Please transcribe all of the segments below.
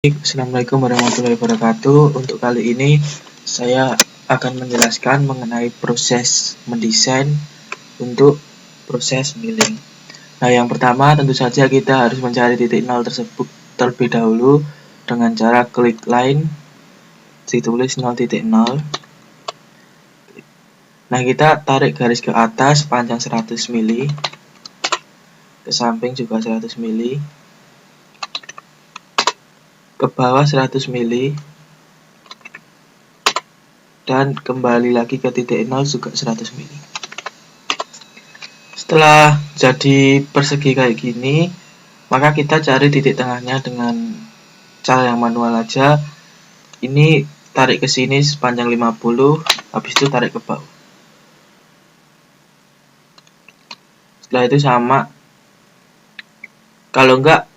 Assalamualaikum warahmatullahi wabarakatuh. Untuk kali ini saya akan menjelaskan mengenai proses mendesain untuk proses milling. Nah, yang pertama tentu saja kita harus mencari titik nol tersebut terlebih dahulu dengan cara klik line, ditulis 0.0. Nah, kita tarik garis ke atas panjang 100 mili, ke samping juga 100 mili, ke bawah 100 mili, dan kembali lagi ke titik 0 juga 100 mili. Setelah jadi persegi kayak gini, maka kita cari titik tengahnya dengan cara yang manual aja. Ini tarik ke sini sepanjang 50, habis itu tarik ke bawah. Setelah itu sama, kalau enggak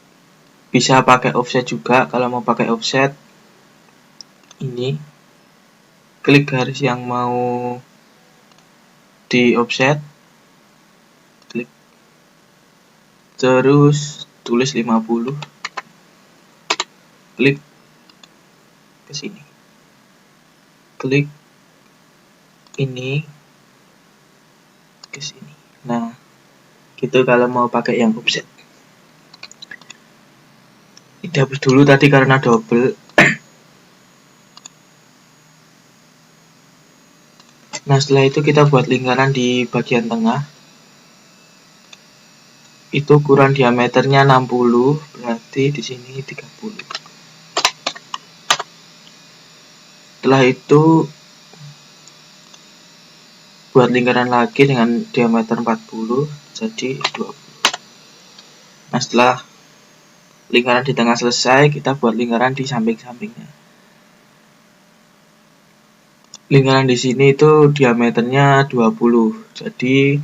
bisa pakai offset juga. Kalau mau pakai offset, ini klik garis yang mau di offset, klik, terus tulis 50, klik ke sini, klik ini ke sini. Nah, gitu kalau mau pakai yang offset. Dihapus dulu tadi karena double. Nah, setelah itu kita buat lingkaran di bagian tengah. Itu ukuran diameternya 60, berarti di sini 30. Setelah itu buat lingkaran lagi dengan diameter 40, jadi 20. Nah, setelah lingkaran di tengah selesai, kita buat lingkaran di samping-sampingnya. Lingkaran di sini itu diameternya 20, jadi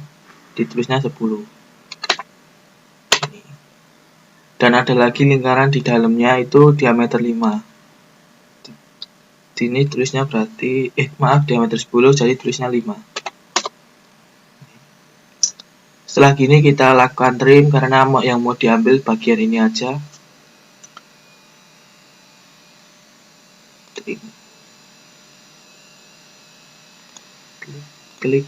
ditulisnya 10. Dan ada lagi lingkaran di dalamnya itu diameter 5. Di ini tulisnya berarti diameter 10, jadi tulisnya 5. Setelah gini kita lakukan trim karena yang mau diambil bagian ini aja. Trim. Klik.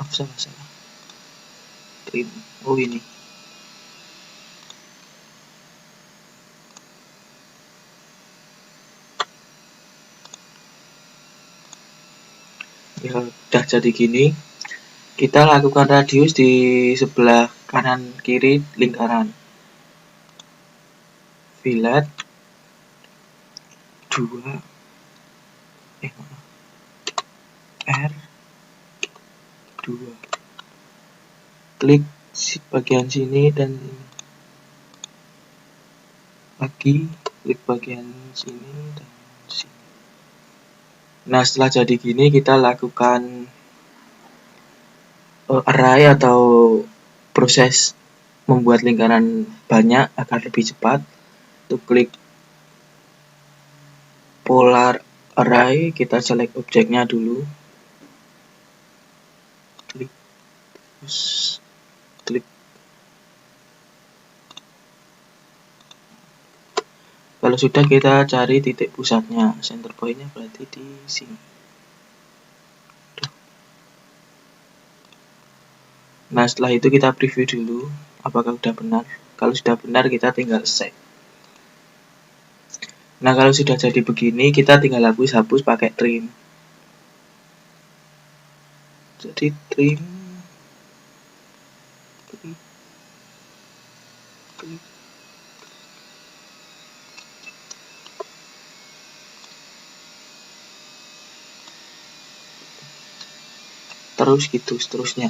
Salah. Trim. Oh, ini. Ya, udah jadi gini. Kita lakukan radius di sebelah kanan kiri lingkaran. Fillet 2 R 2. Klik bagian sini dan lagi klik bagian sini dan sini. Nah, setelah jadi gini kita lakukan array atau proses membuat lingkaran banyak agar lebih cepat. Untuk klik polar array, kita select objeknya dulu, klik, klik. Kalau sudah, kita cari titik pusatnya, center pointnya berarti di sini. Nah, setelah itu kita preview dulu apakah sudah benar. Kalau sudah benar, kita tinggal save. Nah, kalau sudah jadi begini, kita tinggal hapus pakai trim. Jadi trim, terus gitu seterusnya.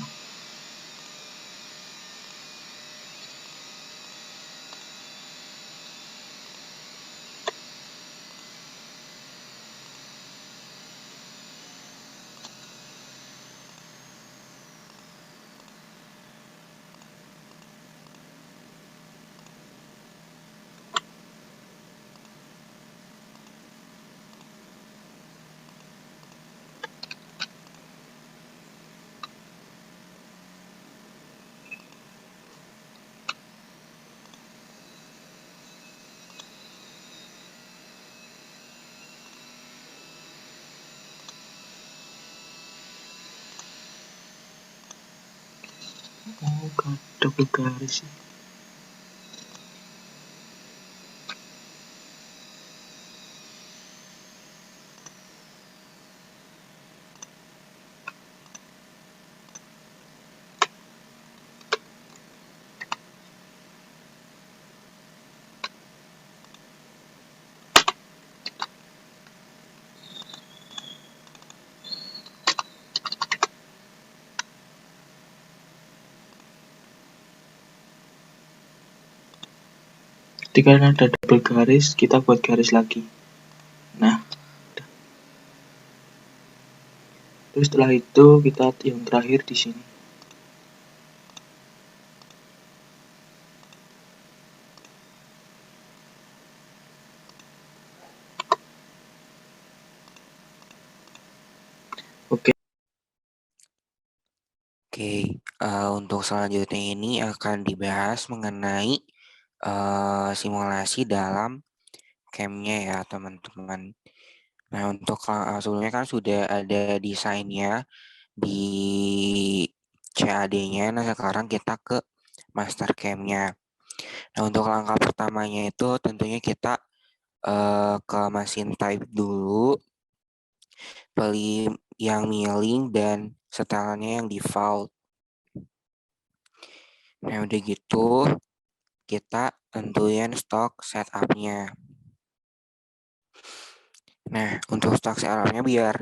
Oh, double garis. Ketika ada double garis, kita buat garis lagi. Nah, terus setelah itu kita yang terakhir di sini. Oke. Oke, untuk selanjutnya ini akan dibahas mengenai simulasi dalam camp-nya ya teman-teman. Nah untuk sebelumnya kan sudah ada desainnya di CAD-nya. Nah sekarang kita ke master camp-nya. Nah untuk langkah pertamanya itu tentunya kita ke machine type dulu, pilih yang milling dan setelannya yang default. Nah udah gitu kita tentuin stok setup-nya. Nah untuk stok setup-nya biar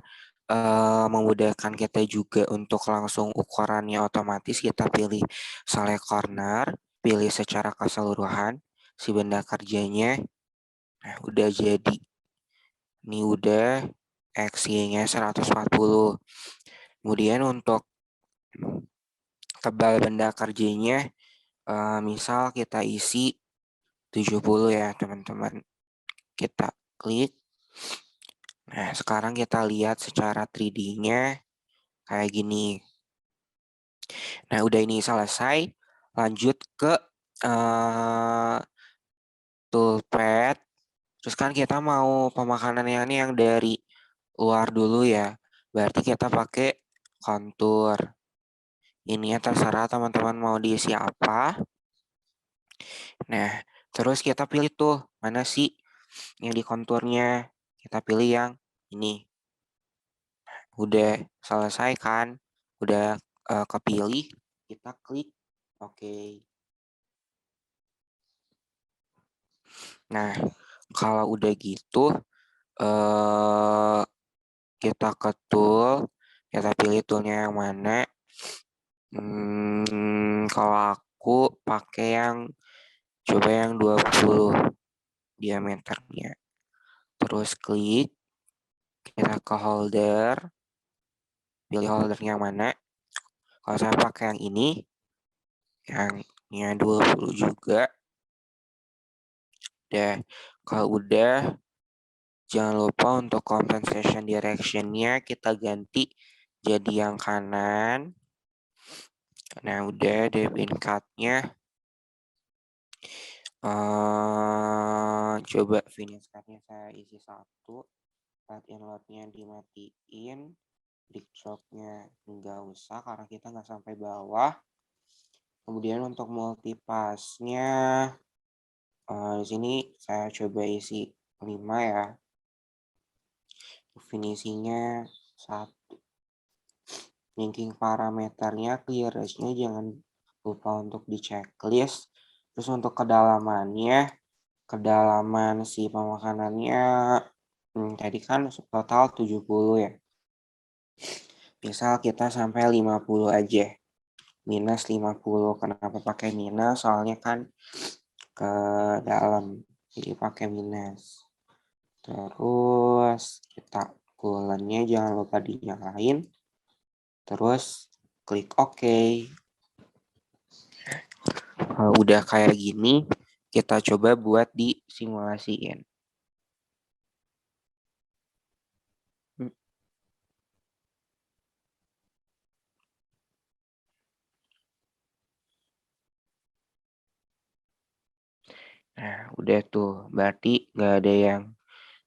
memudahkan kita juga untuk langsung ukurannya otomatis, kita pilih select corner, pilih secara keseluruhan si benda kerjanya. Nah udah jadi. Ini udah XY-nya 140. Kemudian untuk tebal benda kerjanya misal kita isi 70 ya teman-teman. Kita klik. Nah sekarang kita lihat secara 3D-nya kayak gini. Nah udah ini selesai. Lanjut ke toolpad. Terus kan kita mau pemakanan yang ini yang dari luar dulu ya. Berarti kita pakai kontur. Ini ya terserah teman-teman mau diisi apa. Nah, terus kita pilih tuh mana sih yang di konturnya. Kita pilih yang ini. Udah selesai kan? Udah kepilih. Kita klik oke. Nah, kalau udah gitu kita ke tool. Kita pilih toolnya yang mana. Kalau aku pakai yang coba yang 20 diameternya. Terus klik, kita ke holder, pilih holdernya yang mana. Kalau saya pakai yang ini, yang 20 juga. Udah, kalau udah, jangan lupa untuk compensation direction-nya kita ganti jadi yang kanan. Nah, udah deh pin cut-nya. Coba finish cut-nya saya isi 1. Cut inlet-nya dimatiin. Brick drop-nya nggak usah karena kita nggak sampai bawah. Kemudian untuk multipass-nya di sini saya coba isi 5 ya. Finishingnya 1. Linking parameternya, clearance-nya jangan lupa untuk di checklist. Terus untuk kedalamannya, kedalaman si pemakanannya tadi kan total 70 ya. Misal kita sampai 50 aja. Minus 50. Kenapa pakai minus? Soalnya kan ke dalam. Jadi pakai minus. Terus kita coolant-nya jangan lupa dinyalain. Terus klik OK. Kalau udah kayak gini, kita coba buat disimulasiin. Nah, udah tuh. Berarti nggak ada yang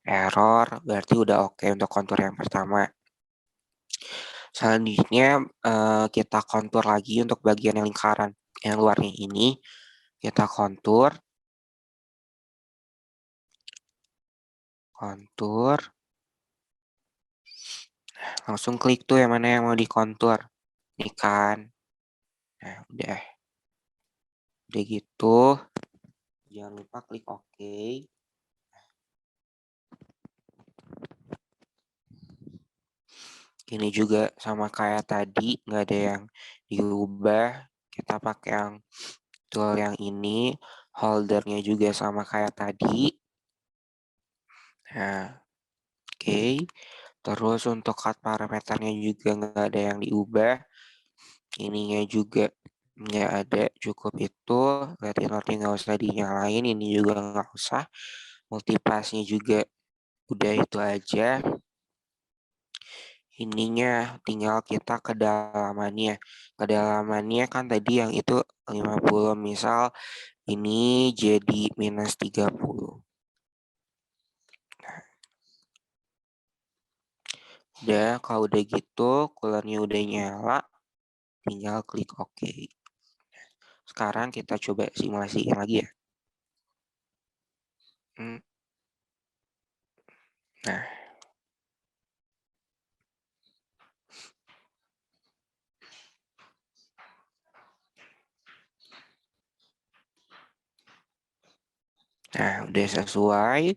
error. Berarti udah oke untuk kontur yang pertama. Selanjutnya kita kontur lagi untuk bagian yang lingkaran yang luarnya ini, kita kontur, langsung klik tuh yang mana yang mau dikontur, ini kan. Nah udah gitu, jangan lupa klik OK. Ini juga sama kayak tadi, nggak ada yang diubah. Kita pakai yang tool yang ini, holdernya juga sama kayak tadi. Nah, oke. Terus untuk cut parameternya juga nggak ada yang diubah. Ininya juga nggak ada, cukup itu. Retinoidnya nggak usah dinyalain, ini juga nggak usah. Multipassnya juga udah itu aja. Ininya tinggal kita kedalamannya. Kedalamannya kan tadi yang itu 50, misal ini jadi -30. Udah, kalau udah gitu, coolernya udah nyala, tinggal klik OK. Sekarang kita coba simulasiin lagi ya. Nah, udah sesuai.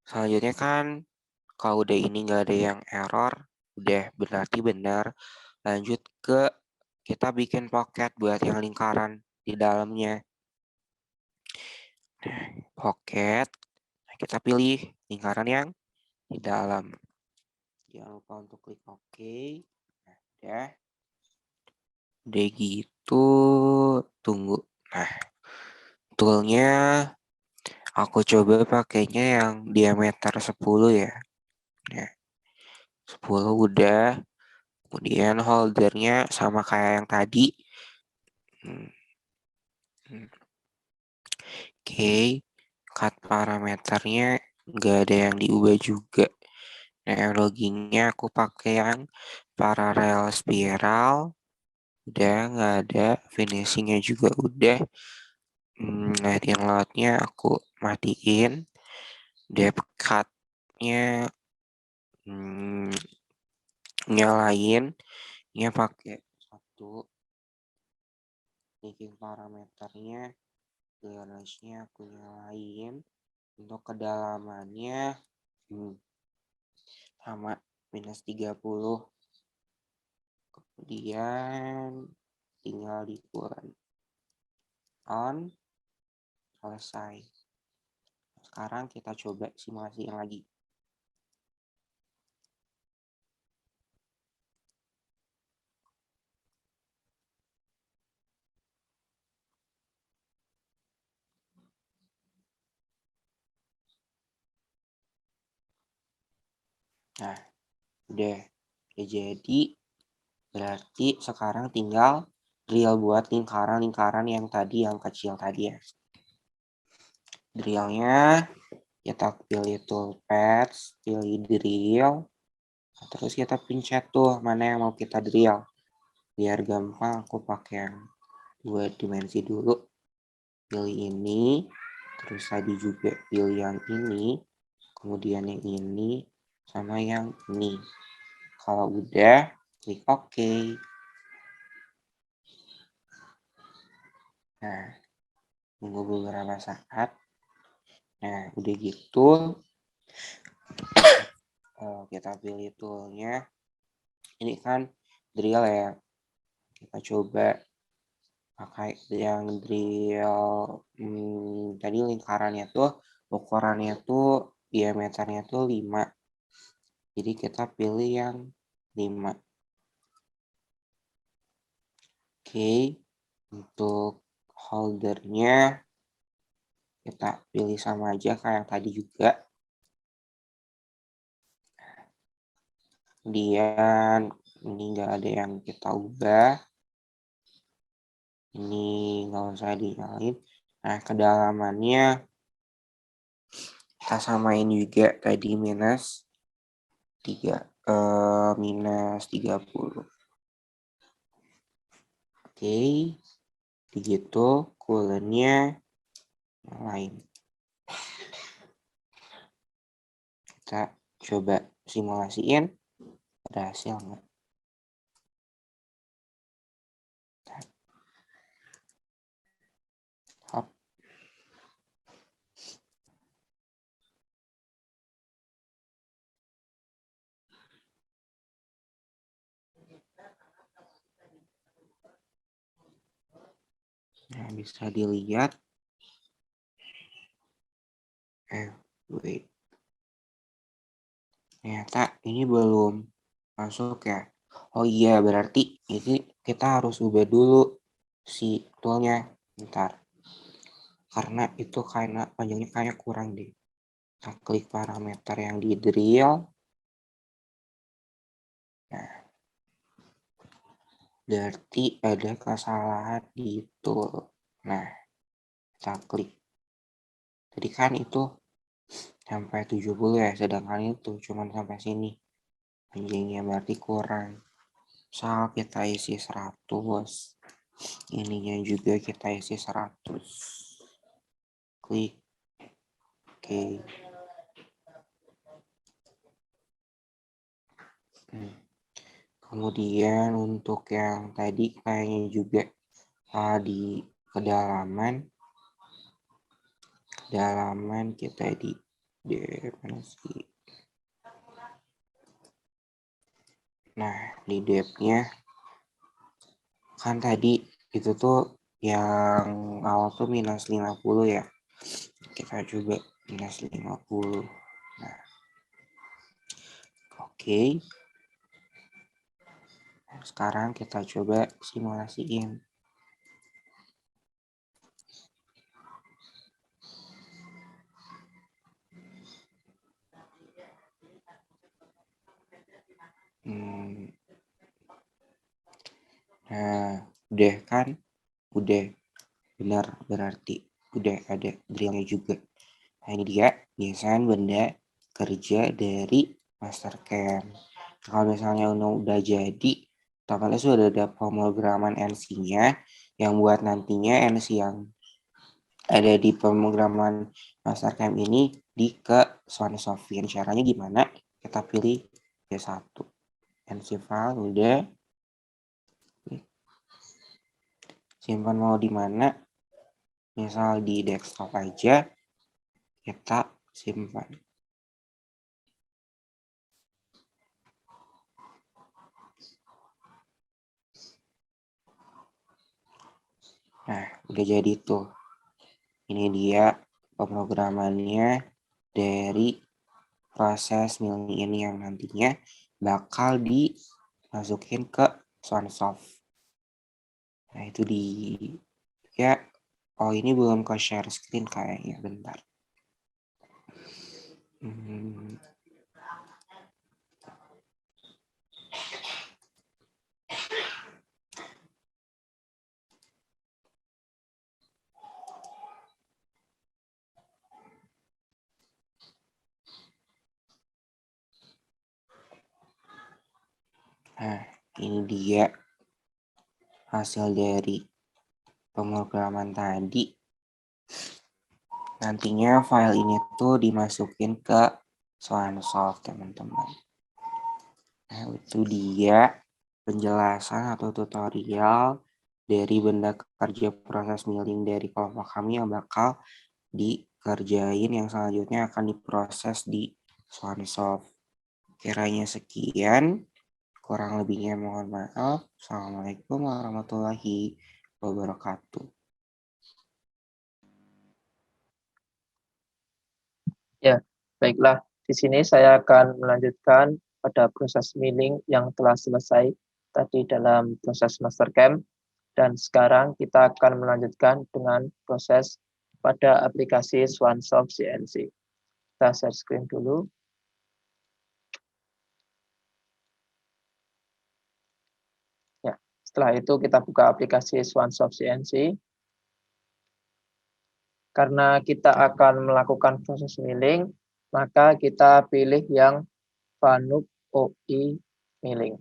Selanjutnya kan, kalau udah ini nggak ada yang error, udah berarti benar. Lanjut ke kita bikin pocket buat yang lingkaran di dalamnya. Pocket, kita pilih lingkaran yang di dalam. Jangan lupa untuk klik OK. Nah, udah gitu, tunggu. Nah, toolnya aku coba pakainya yang diameter 10 ya. Nah, 10 udah. Kemudian holdernya sama kayak yang tadi. Oke, cut parameternya nggak ada yang diubah juga. Nah, loggingnya aku pakai yang parallel spiral. Udah nggak ada, finishingnya juga udah. Lighting loadnya aku matiin. Depth cut-nya nyalain. Ini pakai 1. Making parameternya, clearance-nya aku nyalain. Untuk kedalamannya sama -30. Kemudian tinggal di on, selesai. Sekarang kita coba simulasiin lagi. Nah, udah jadi. Berarti sekarang tinggal drill buat lingkaran-lingkaran yang tadi, yang kecil tadi ya. Drillnya kita pilih toolpath, pilih drill, terus kita pencet tuh mana yang mau kita drill. Biar gampang aku pakai yang 2 dimensi dulu. Pilih ini, terus tadi juga pilih yang ini, kemudian yang ini, sama yang ini. Kalau udah, klik OK. Nah, tunggu beberapa saat. Nah, udah gitu, kita pilih toolnya. Ini kan drill ya. Kita coba pakai yang drill. Tadi lingkarannya tuh, ukurannya tuh, diameternya tuh 5. Jadi kita pilih yang 5. Oke, untuk holdernya kita pilih sama aja kayak yang tadi juga. Kemudian ini nggak ada yang kita ubah. Ini nggak usah dinyalain. Nah, kedalamannya kita samain juga tadi -3. minus 30. Oke, begitu kulennya yang lain. Kita coba simulasiin, berhasil nggak? Hop. Nah, bisa dilihat. Wait. Ternyata ini belum masuk ya. Oh iya, berarti ini kita harus ubah dulu si toolnya. Bentar. Karena itu karena panjangnya kayak kurang deh. Kita klik parameter yang di drill. Nah, berarti ada kesalahan di tool. Nah, kita klik. Tadi kan itu sampai 70 ya, sedangkan itu cuma sampai sini. Panjangnya berarti kurang. Misal kita isi 100. Ininya juga kita isi 100. Klik. Oke. Kemudian untuk yang tadi kayaknya juga di kedalaman kita di definisi. Nah, di depth-nya kan tadi itu tuh yang awal tuh minus 50 ya. Kita coba minus 50. Nah, oke. Sekarang kita coba simulasiin. Nah, udah kan? Udah. Benar, berarti udah ada drillnya juga. Nah, ini dia biasanya benda kerja dari Mastercam. Kalau misalnya udah jadi, otomatis sudah ada pemrograman NC-nya yang buat nantinya NC yang ada di pemrograman Mastercam ini di ke Swansoft. Caranya gimana? Kita pilih D1. NC file udah. Simpan mau di mana? Misal di desktop aja, kita simpan. Nah, udah jadi tuh. Ini dia pemrogramannya dari proses milling ini yang nantinya bakal dimasukin ke Swansoft. Nah, itu ya. Oh, ini belum ke share screen kayaknya. Bentar. Nah, ini dia hasil dari pemrograman tadi. Nantinya file ini tuh dimasukin ke Swansoft, teman-teman. Nah, itu dia penjelasan atau tutorial dari benda kerja proses milling dari kelompok kami yang bakal dikerjain yang selanjutnya akan diproses di Swansoft. Kiranya sekian, kurang lebihnya mohon maaf. Assalamualaikum warahmatullahi wabarakatuh. Ya, baiklah. Di sini saya akan melanjutkan pada proses milling yang telah selesai tadi dalam proses Mastercam. Dan sekarang kita akan melanjutkan dengan proses pada aplikasi Swansoft CNC. Kita share screen dulu. Ya, setelah itu kita buka aplikasi Swansoft CNC. Karena kita akan melakukan proses milling, maka kita pilih yang Fanuc OI milling.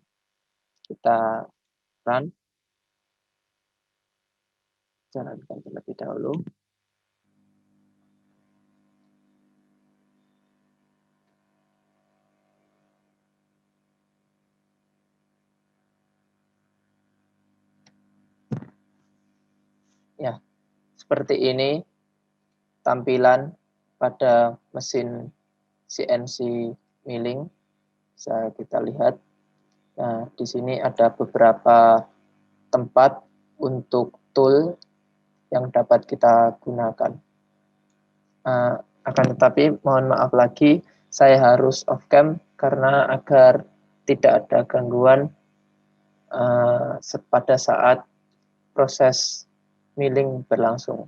Kita run. Jalankan terlebih dahulu. Ya, seperti ini tampilan pada mesin CNC milling. Bisa kita lihat. Nah, di sini ada beberapa tempat untuk tool yang dapat kita gunakan. Akan tetapi mohon maaf lagi, saya harus off cam karena agar tidak ada gangguan pada saat proses milling berlangsung.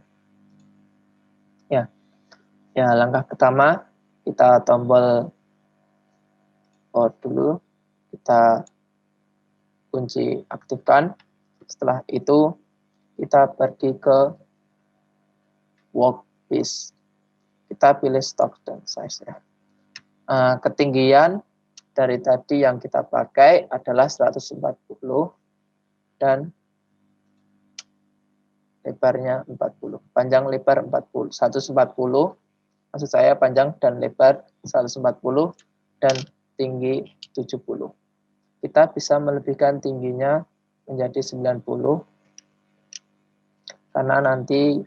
Ya, langkah pertama kita tombol power dulu, kita kunci aktifkan. Setelah itu kita pergi ke workpiece. Kita pilih stock dan size-nya. Ketinggian dari tadi yang kita pakai adalah 140 dan lebarnya 40. Panjang lebar 40. 140 maksud saya panjang dan lebar 140 dan tinggi 70. Kita bisa melebihkan tingginya menjadi 90 karena nanti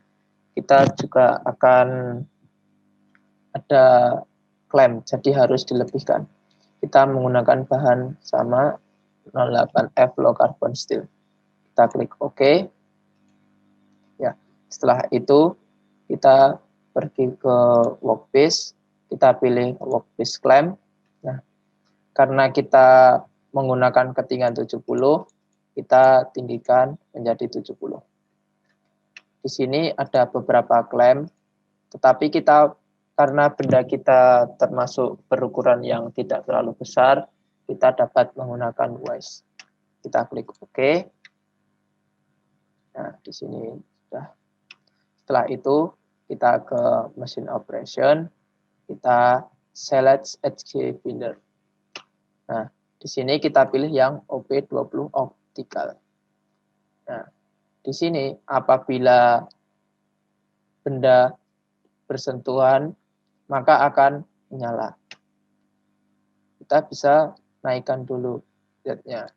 kita juga akan ada klem, jadi harus dilebihkan. Kita menggunakan bahan sama 08F low carbon steel. Kita klik OK. Ya, setelah itu kita pergi ke workpiece, kita pilih workpiece clamp. Nah, karena kita menggunakan ketinggian 70, kita tinggikan menjadi 70. Di sini ada beberapa clamp, tetapi kita karena benda kita termasuk berukuran yang tidak terlalu besar, kita dapat menggunakan wise. Kita klik OK. Nah, di sini sudah. Setelah itu kita ke mesin operation, kita select HG binder. Nah, di sini kita pilih yang OP20 optical. Nah, di sini apabila benda bersentuhan, maka akan menyala. Kita bisa naikkan dulu jetnya.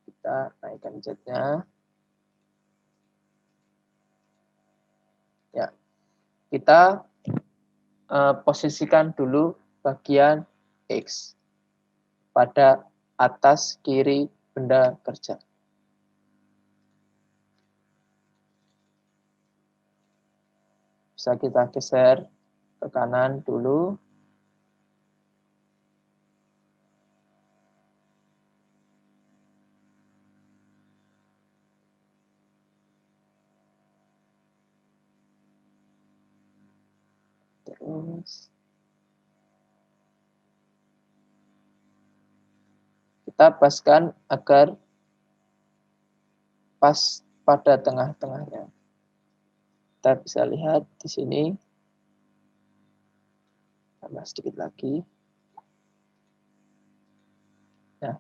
Kita naikkan jetnya. Ya, kita posisikan dulu bagian X pada atas kiri benda kerja. Bisa kita geser ke kanan dulu. Terus kita paskan agar pas pada tengah-tengahnya. Kita bisa lihat di sini. Tambah sedikit lagi. Nah,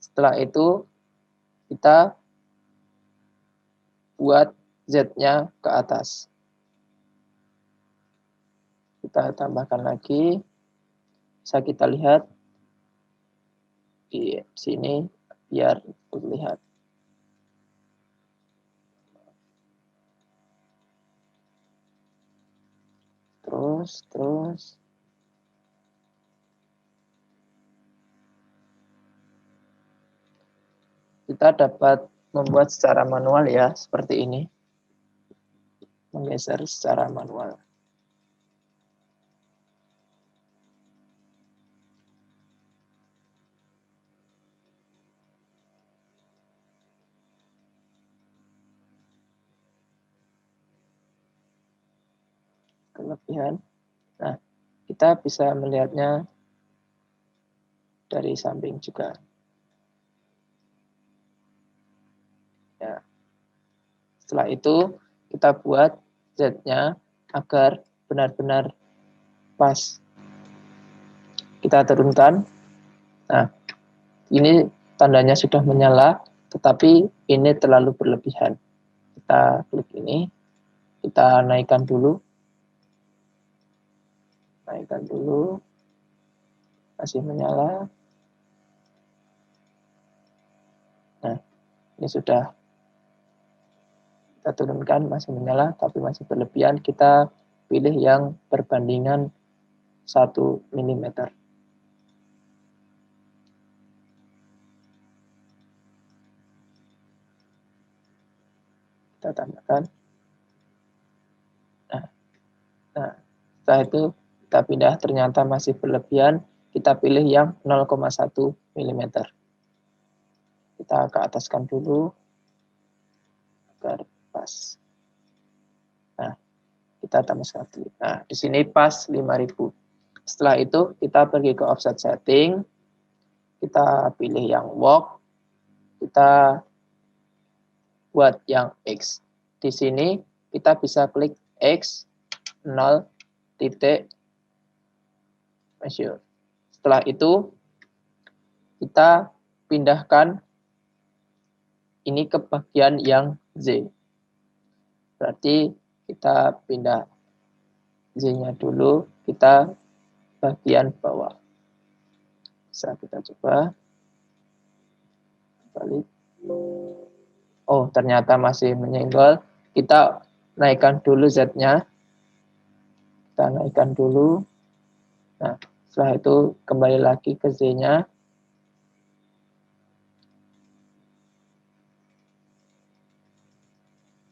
setelah itu kita buat Z-nya ke atas. Kita tambahkan lagi. Bisa kita lihat di sini biar terlihat. Terus. Kita dapat membuat secara manual ya, seperti ini. Menggeser secara manual. Kelebihan. Nah, kita bisa melihatnya dari samping juga. Ya. Setelah itu kita buat Z-nya agar benar-benar pas. Kita turunkan Nah, ini tandanya sudah menyala, tetapi ini terlalu berlebihan. Kita klik ini, kita naikkan dulu, masih menyala. Nah, ini sudah kita turunkan, masih menyala, tapi masih berlebihan. Kita pilih yang perbandingan 1 mm. Kita tambahkan. Nah, setelah itu kita pindah, ternyata masih berlebihan. Kita pilih yang 0,1 mm. Kita ke ataskan dulu agar pas. Nah, kita tambah 1. Nah, di sini pas 5000. Setelah itu kita pergi ke offset setting. Kita pilih yang walk. Kita buat yang X. Di sini kita bisa klik X 0 titik measure. Setelah itu kita pindahkan ini ke bagian yang Z. Berarti kita pindah Z-nya dulu, kita bagian bawah. Bisa kita coba balik. Oh, ternyata masih menyenggol. Kita naikkan dulu Z-nya. Kita naikkan dulu. Nah, setelah itu kembali lagi ke Z-nya.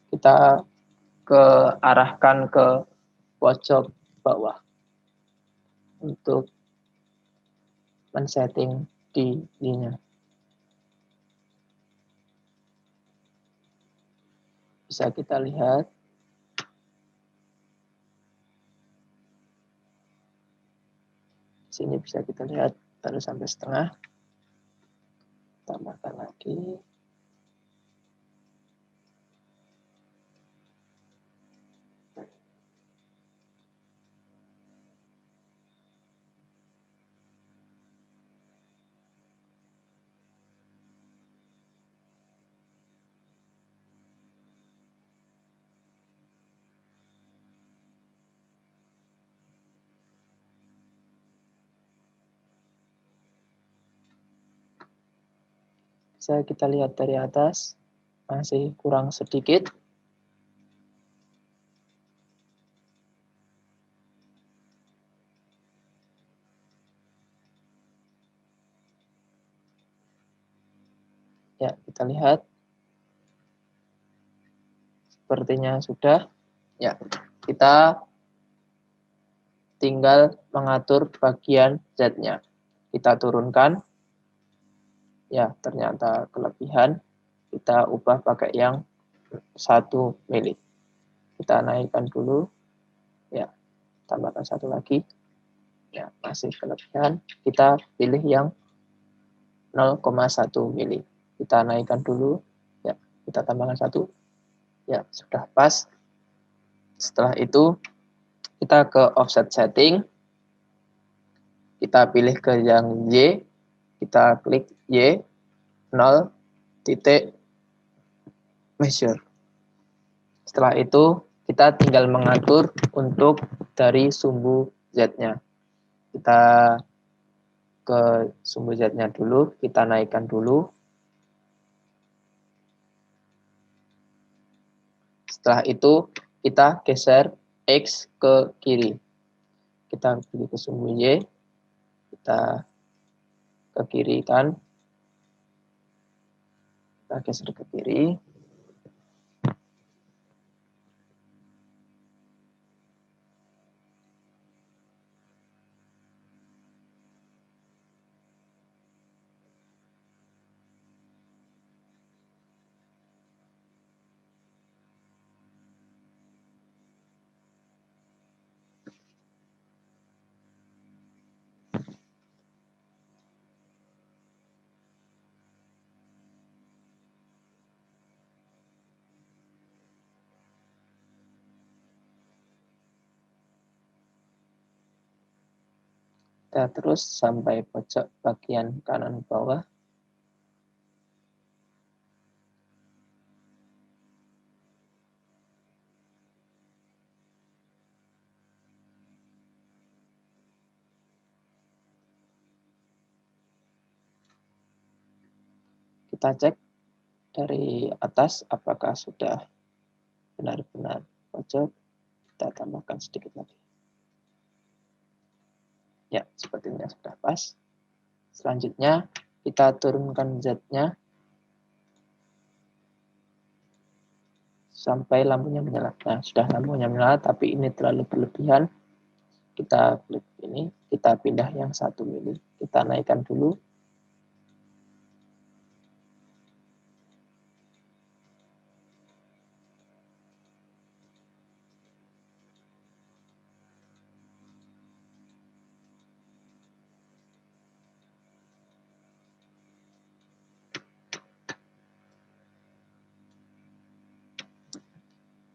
Kita arahkan ke pojok bawah untuk men-setting di Z-nya. Bisa kita lihat. Sini bisa kita lihat baru sampai setengah. Tambahkan lagi. Bisa kita lihat dari atas, masih kurang sedikit. Ya, kita lihat. Sepertinya sudah. Ya, kita tinggal mengatur bagian Z-nya. Kita turunkan. Ya, ternyata kelebihan. Kita ubah pakai yang 1 mili. Kita naikkan dulu. Ya, tambahkan 1 lagi. Ya, masih kelebihan. Kita pilih yang 0,1 mili. Kita naikkan dulu. Ya, kita tambahkan 1. Ya, sudah pas. Setelah itu, kita ke offset setting. Kita pilih ke yang Y. Kita klik Y. 0 titik measure. Setelah itu, kita tinggal mengatur untuk dari sumbu Z-nya. Kita ke sumbu Z-nya dulu, kita naikkan dulu. Setelah itu, kita geser X ke kiri. Kita pilih ke sumbu Y, kita ke kiri kan. Kita geser ke kiri. Kita terus sampai pojok bagian kanan bawah. Kita cek dari atas apakah sudah benar-benar pojok. Kita tambahkan sedikit lagi. Ya, sepertinya sudah pas. Selanjutnya kita turunkan Z-nya sampai lampunya menyala. Nah, sudah lampunya menyala, tapi ini terlalu berlebihan. Kita klik ini, kita pindah yang 1 mili. Kita naikkan dulu.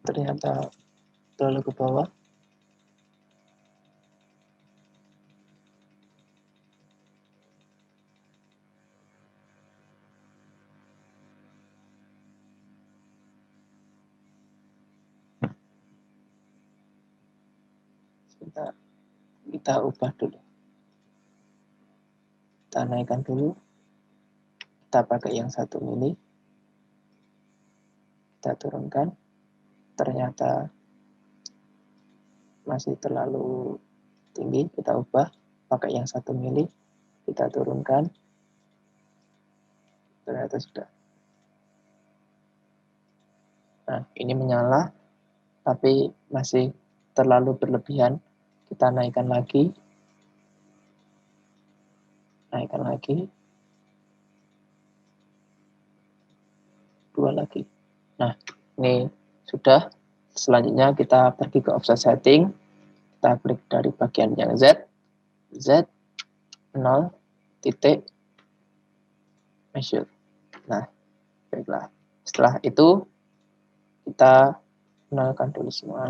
Ternyata terlalu ke bawah. Kita ubah dulu. Kita naikkan dulu. Kita pakai yang 1 mili. Kita turunkan. Ternyata masih terlalu tinggi. Kita ubah pakai yang 1 mili. Kita turunkan. Ternyata sudah. Nah, ini menyala, tapi masih terlalu berlebihan. Kita naikkan lagi. Naikkan lagi. 2 lagi. Nah, ini sudah. Selanjutnya kita pergi ke offset setting. Kita klik dari bagian yang Z. Z 0 titik measure. Nah, baiklah. Setelah itu kita nolkan dulu semua.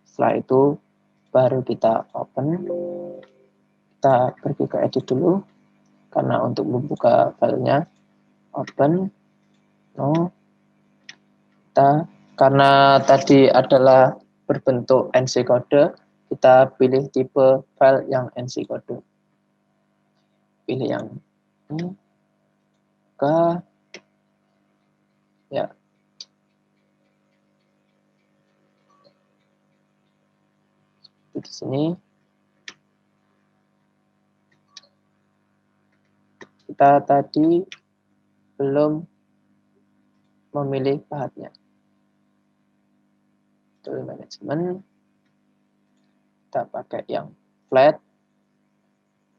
Setelah itu baru kita open. Kita pergi ke edit dulu, karena untuk membuka filenya open. No. Karena tadi adalah berbentuk NC kode, kita pilih tipe file yang NC kode. Pilih yang ini. Ya. Di sini kita tadi belum memilih pahatnya. Tool management, kita pakai yang flat,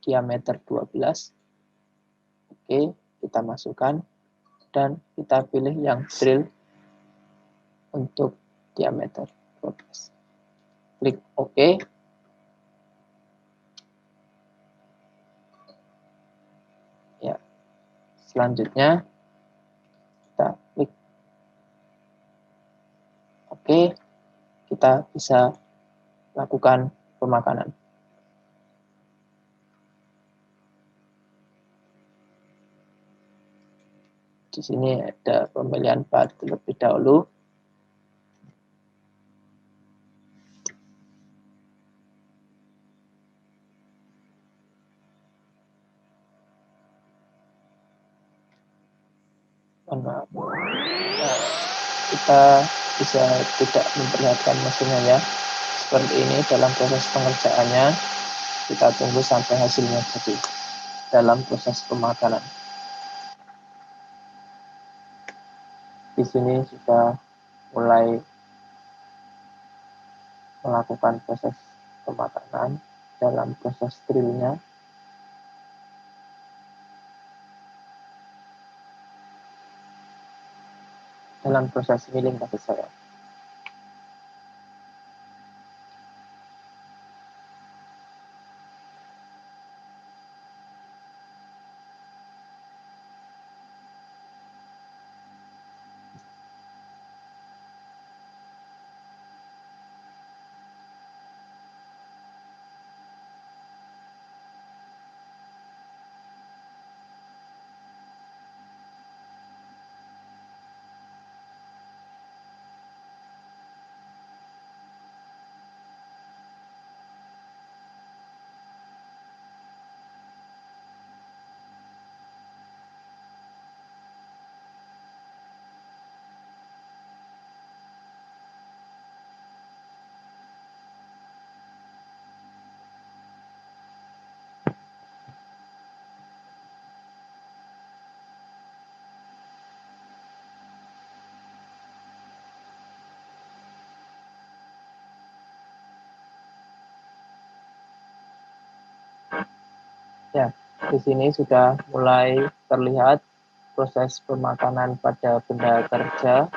diameter 12. Oke, kita masukkan dan kita pilih yang drill untuk diameter 12. Klik OK. Ya. Selanjutnya kita klik OK. Kita bisa lakukan pemakanan. Di sini ada pemilihan pahat terlebih dahulu. Nah, kita bisa tidak memperlihatkan mesinnya ya. Seperti ini dalam proses pengerjaannya. Kita tunggu sampai hasilnya jadi dalam proses pemakanan. Di sini sudah mulai melakukan proses pemakanan dalam proses drillnya. Dalam proses milling maksud saya. Di sini sudah mulai terlihat proses pemakanan pada benda kerja.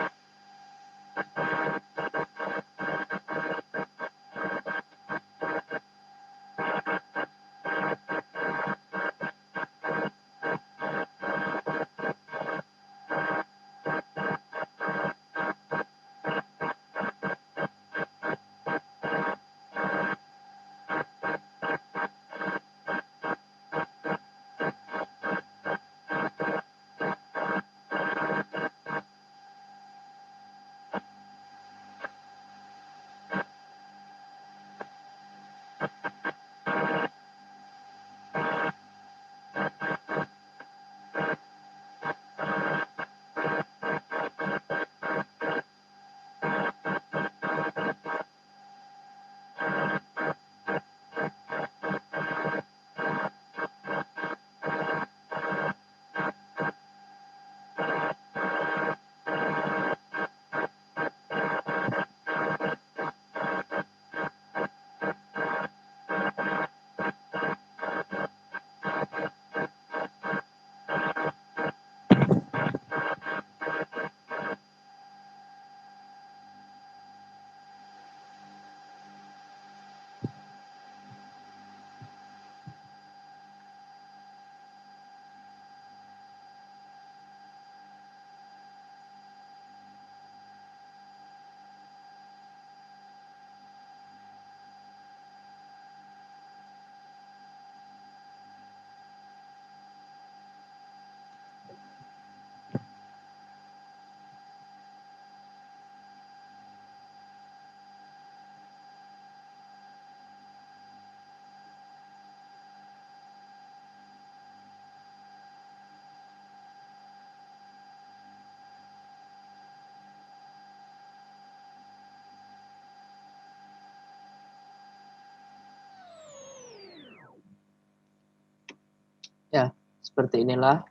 Ya, seperti inilah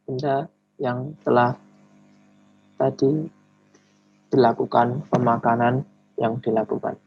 benda yang telah tadi dilakukan pemakanan yang dilakukan.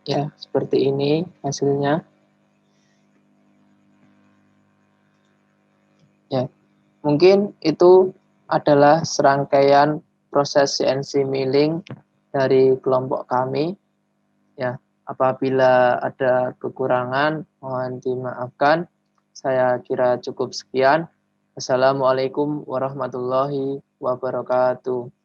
Ya, seperti ini hasilnya. Ya, mungkin itu adalah serangkaian proses CNC milling dari kelompok kami. Ya, apabila ada kekurangan, mohon dimaafkan. Saya kira cukup sekian. Assalamualaikum warahmatullahi wabarakatuh.